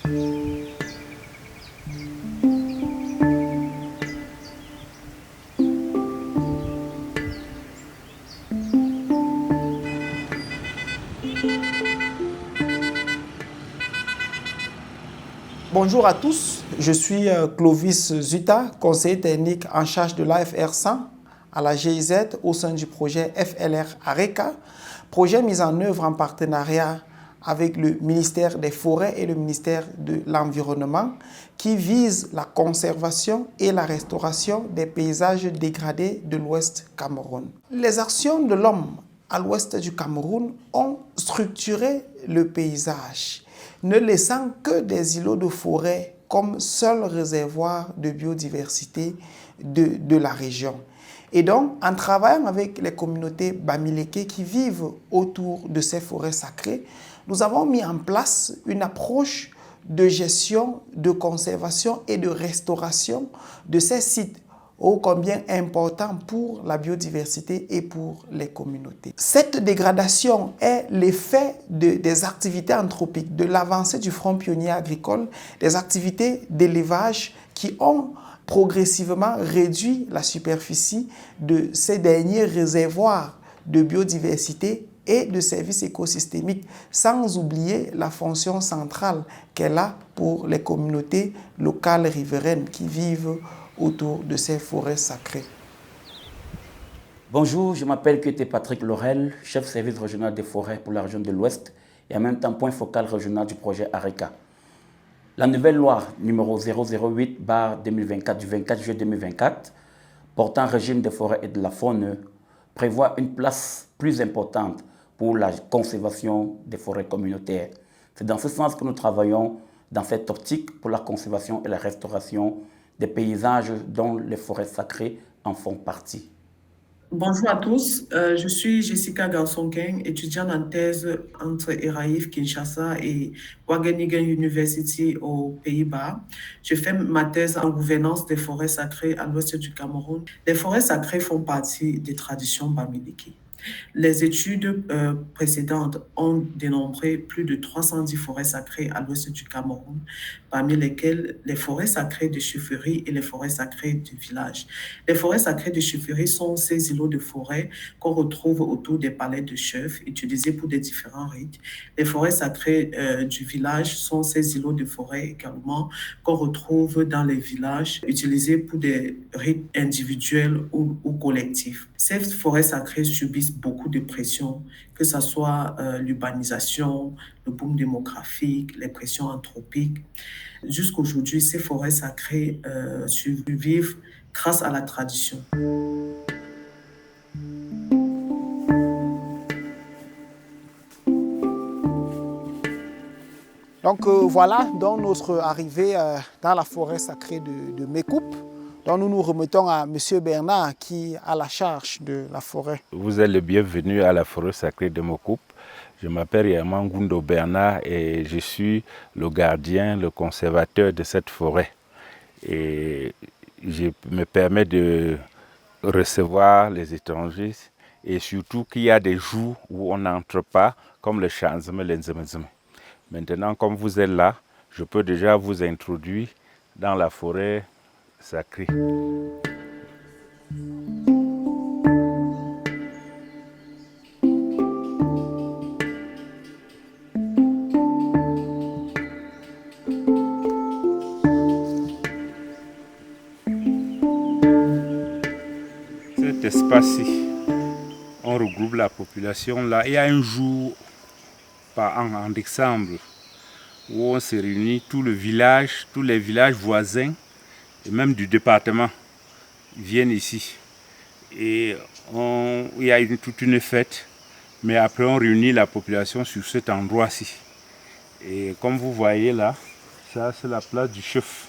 Bonjour à tous, je suis Clovis Zuta, conseiller technique en charge de l'AFR 100 à la GIZ au sein du projet FLR ARECA, projet mis en œuvre en partenariat avec le ministère des Forêts et le ministère de l'Environnement qui vise la conservation et la restauration des paysages dégradés de l'Ouest Cameroun. Les actions de l'homme à l'ouest du Cameroun ont structuré le paysage, ne laissant que des îlots de forêt comme seul réservoir de biodiversité de la région. Et donc, en travaillant avec les communautés Bamileke qui vivent autour de ces forêts sacrées, nous avons mis en place une approche de gestion, de conservation et de restauration de ces sites ô combien important pour la biodiversité et pour les communautés. Cette dégradation est l'effet des activités anthropiques, de l'avancée du front pionnier agricole, des activités d'élevage qui ont progressivement réduit la superficie de ces derniers réservoirs de biodiversité et de services écosystémiques, sans oublier la fonction centrale qu'elle a pour les communautés locales riveraines qui vivent autour de ces forêts sacrées. Bonjour, je m'appelle Kété Patrick Laurel, chef service régional des forêts pour la région de l'Ouest et en même temps point focal régional du projet ARECA. La nouvelle loi numéro 008/2024 du 24 juillet 2024 portant régime des forêts et de la faune prévoit une place plus importante pour la conservation des forêts communautaires. C'est dans ce sens que nous travaillons dans cette optique pour la conservation et la restauration des paysages dont les forêts sacrées en font partie. Bonjour à tous, je suis Jessica Garsonken, étudiante en thèse entre ERAIF Kinshasa et Wageningen University aux Pays-Bas. Je fais ma thèse en gouvernance des forêts sacrées à l'ouest du Cameroun. Les forêts sacrées font partie des traditions bamileke. Les études précédentes ont dénombré plus de 310 forêts sacrées à l'ouest du Cameroun, parmi lesquelles les forêts sacrées de Chefferie et les forêts sacrées du village. Les forêts sacrées de Chefferie sont ces îlots de forêt qu'on retrouve autour des palais de chefs, utilisés pour des différents rites. Les forêts sacrées du village sont ces îlots de forêt également qu'on retrouve dans les villages, utilisés pour des rites individuels ou collectifs. Ces forêts sacrées subissent beaucoup de pressions, que ce soit l'urbanisation, le boom démographique, les pressions anthropiques. Jusqu'à aujourd'hui, ces forêts sacrées survivent grâce à la tradition. Donc voilà donc notre arrivée dans la forêt sacrée de Mekoupe. Donc nous nous remettons à M. Bernard qui a la charge de la forêt. Vous êtes le bienvenu à la forêt sacrée de Mekoupe. Je m'appelle Yaman Gundo Bernard et je suis le gardien, le conservateur de cette forêt. Et je me permets de recevoir les étrangers et surtout qu'il y a des jours où on n'entre pas, comme le Chanzeme, l'Enzemezeme. Maintenant, comme vous êtes là, je peux déjà vous introduire dans la forêt sacrée. Cet espace-ci, on regroupe la population là. Il y a un jour par an, en décembre, où on se réunit, tout le village, tous les villages voisins, et même du département, viennent ici. Et il y a toute une fête, mais après on réunit la population sur cet endroit-ci. Et comme vous voyez là, ça c'est la place du chef.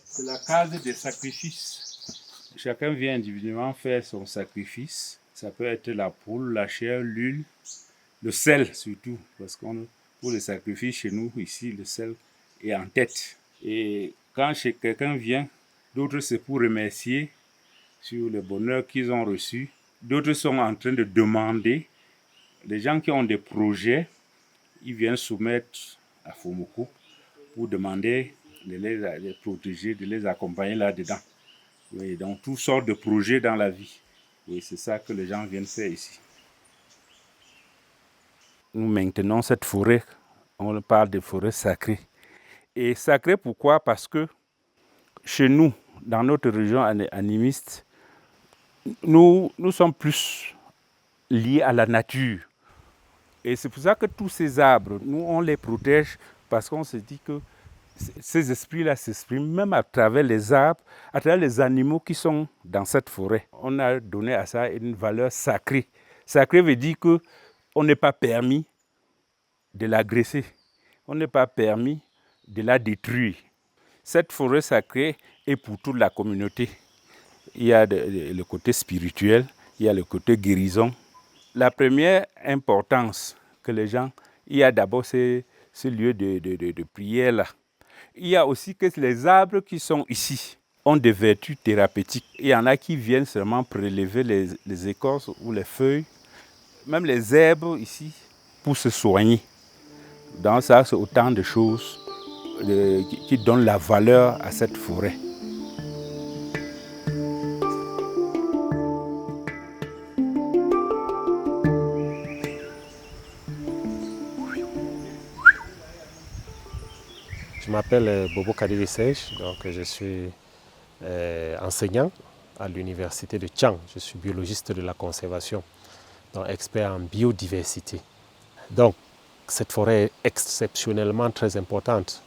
C'est la case des sacrifices. Chacun vient individuellement faire son sacrifice. Ça peut être la poule, la chair, l'huile, le sel surtout, parce qu'on pour le sacrifice chez nous, ici, le sel est en tête. Et quand chez quelqu'un vient, d'autres c'est pour remercier sur le bonheur qu'ils ont reçu. D'autres sont en train de demander. Les gens qui ont des projets, ils viennent soumettre à Fomoko pour demander de les protéger, de les accompagner là-dedans. Oui, donc, toutes sortes de projets dans la vie. Oui, c'est ça que les gens viennent faire ici. Nous maintenons cette forêt, on parle de forêt sacrée. Et sacrée pourquoi? Parce que chez nous, dans notre région animiste, nous sommes plus liés à la nature. Et c'est pour ça que tous ces arbres, nous, on les protège parce qu'on se dit que ces esprits-là s'expriment même à travers les arbres, à travers les animaux qui sont dans cette forêt. On a donné à ça une valeur sacrée. Sacré veut dire qu'on n'est pas permis de l'agresser, on n'est pas permis de la détruire. Cette forêt sacrée est pour toute la communauté. Il y a le côté spirituel, il y a le côté guérison. La première importance que les gens, il y a d'abord ce lieu de prière-là. Il y a aussi que les arbres qui sont ici ont des vertus thérapeutiques. Il y en a qui viennent seulement prélever les écorces ou les feuilles, même les herbes ici, pour se soigner. Donc ça, c'est autant de choses qui donnent la valeur à cette forêt. Je m'appelle Bobo Kadiri Sej, donc je suis enseignant à l'université de Tchang. Je suis biologiste de la conservation, donc expert en biodiversité. Donc, cette forêt est exceptionnellement très importante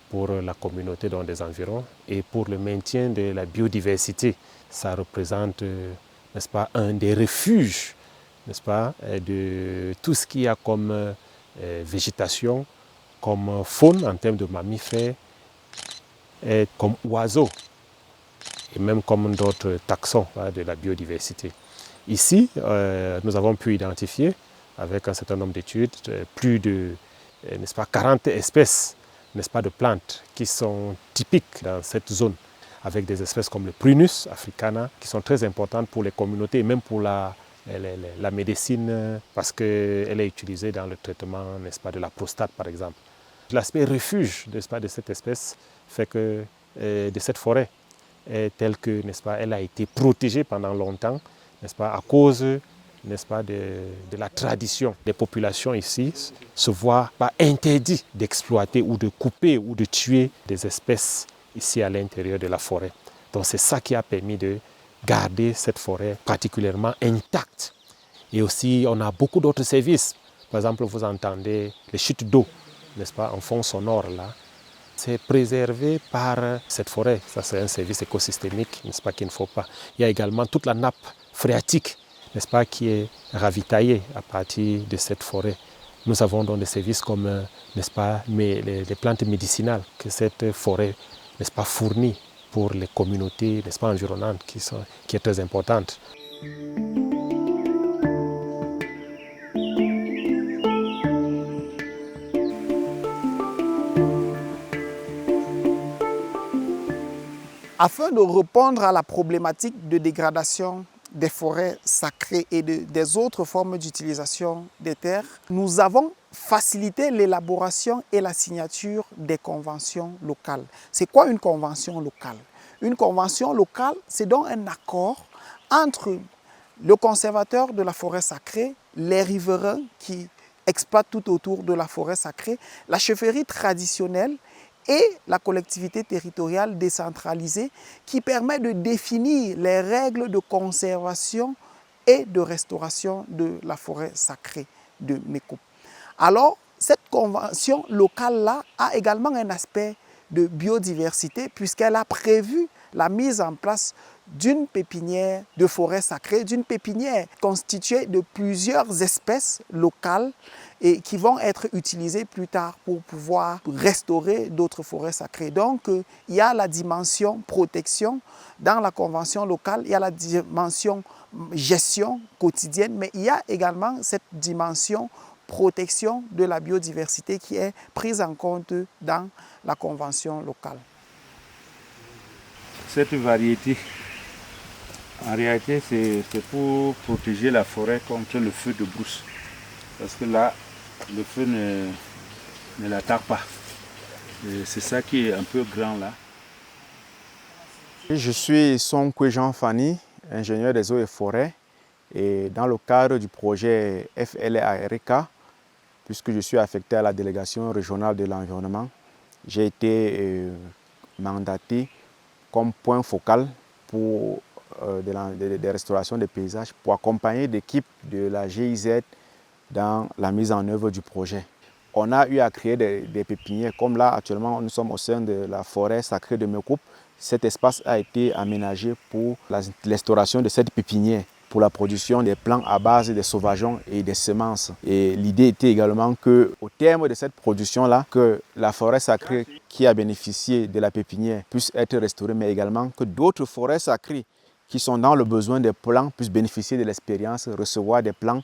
pour la communauté dans des environs et pour le maintien de la biodiversité. Ça représente, n'est-ce pas, un des refuges, n'est-ce pas, de tout ce qu'il y a comme végétation, comme faune en termes de mammifères, et comme oiseaux, et même comme d'autres taxons de la biodiversité. Ici, nous avons pu identifier, avec un certain nombre d'études, plus de, n'est-ce pas, 40 espèces, n'est-ce pas, de plantes qui sont typiques dans cette zone, avec des espèces comme le Prunus africana, qui sont très importantes pour les communautés et même pour la médecine, parce qu'elle est utilisée dans le traitement, n'est-ce pas, de la prostate, par exemple. L'aspect refuge, n'est-ce pas, de cette espèce fait que de cette forêt est telle que, n'est-ce pas, elle a été protégée pendant longtemps, n'est-ce pas, à cause, n'est-ce pas, de la tradition. Les populations ici se voient pas interdit d'exploiter ou de couper ou de tuer des espèces ici à l'intérieur de la forêt. Donc c'est ça qui a permis de garder cette forêt particulièrement intacte. Et aussi, on a beaucoup d'autres services. Par exemple, vous entendez les chutes d'eau, n'est-ce pas, en fond sonore là. C'est préservé par cette forêt. Ça, c'est un service écosystémique, n'est-ce pas, qu'il ne faut pas. Il y a également toute la nappe phréatique, n'est-ce pas, qui est ravitaillée à partir de cette forêt. Nous avons donc des services comme, n'est-ce pas, les plantes médicinales que cette forêt, n'est-ce pas, fournit pour les communautés, n'est-ce pas, environnantes, qui est très importante. Afin de répondre à la problématique de dégradation des forêts sacrées et des autres formes d'utilisation des terres, nous avons facilité l'élaboration et la signature des conventions locales. C'est quoi une convention locale? Une convention locale, c'est donc un accord entre le conservateur de la forêt sacrée, les riverains qui exploitent tout autour de la forêt sacrée, la chefferie traditionnelle et la collectivité territoriale décentralisée qui permet de définir les règles de conservation et de restauration de la forêt sacrée de Mekop. Alors, cette convention locale-là a également un aspect de biodiversité puisqu'elle a prévu la mise en place d'une pépinière de forêt sacrée, d'une pépinière constituée de plusieurs espèces locales et qui vont être utilisées plus tard pour pouvoir restaurer d'autres forêts sacrées. Donc, il y a la dimension protection dans la convention locale, il y a la dimension gestion quotidienne, mais il y a également cette dimension protection de la biodiversité qui est prise en compte dans la convention locale. Cette variété, en réalité, c'est pour protéger la forêt contre le feu de brousse. Parce que là, le feu ne l'attaque pas. C'est ça qui est un peu grand là. Je suis Sonkwe Jean Fanny, ingénieur des eaux et forêts. Et dans le cadre du projet FLRK, puisque je suis affecté à la délégation régionale de l'environnement, j'ai été mandaté comme point focal pour des restaurations des paysages pour accompagner l'équipe de la GIZ dans la mise en œuvre du projet. On a eu à créer des pépinières, comme là actuellement nous sommes au sein de la forêt sacrée de Mekoup. Cet espace a été aménagé pour l'instauration de cette pépinière, pour la production des plants à base des sauvageons et des semences. Et l'idée était également qu'au terme de cette production-là, que la forêt sacrée qui a bénéficié de la pépinière puisse être restaurée, mais également que d'autres forêts sacrées qui sont dans le besoin des plants puissent bénéficier de l'expérience, recevoir des plants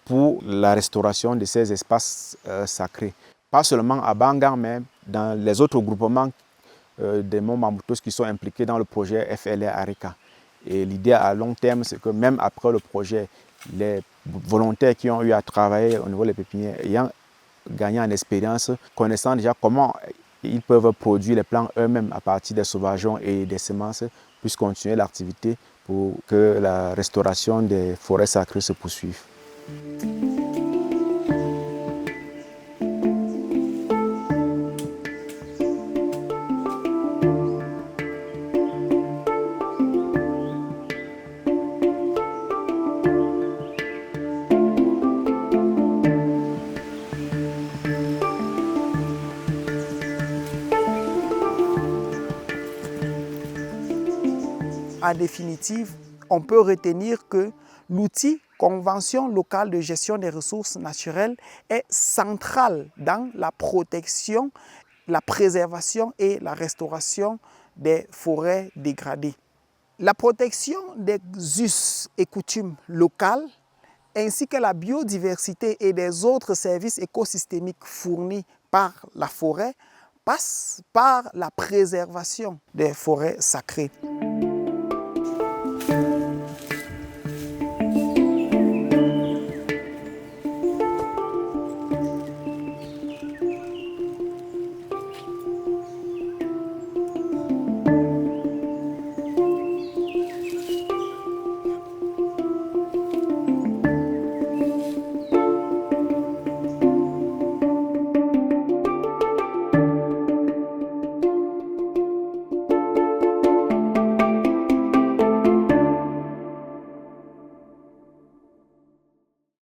pour la restauration de ces espaces sacrés. Pas seulement à Bangan, mais dans les autres groupements des monts Mamoutos qui sont impliqués dans le projet FLRK. Et l'idée à long terme, c'est que même après le projet, les volontaires qui ont eu à travailler au niveau des pépinières, ayant gagné en expérience, connaissant déjà comment ils peuvent produire les plants eux-mêmes à partir des sauvageons et des semences, puissent continuer l'activité pour que la restauration des forêts sacrées se poursuive. En définitive, on peut retenir que l'outil Convention locale de gestion des ressources naturelles est central dans la protection, la préservation et la restauration des forêts dégradées. La protection des us et coutumes locales ainsi que la biodiversité et des autres services écosystémiques fournis par la forêt passe par la préservation des forêts sacrées.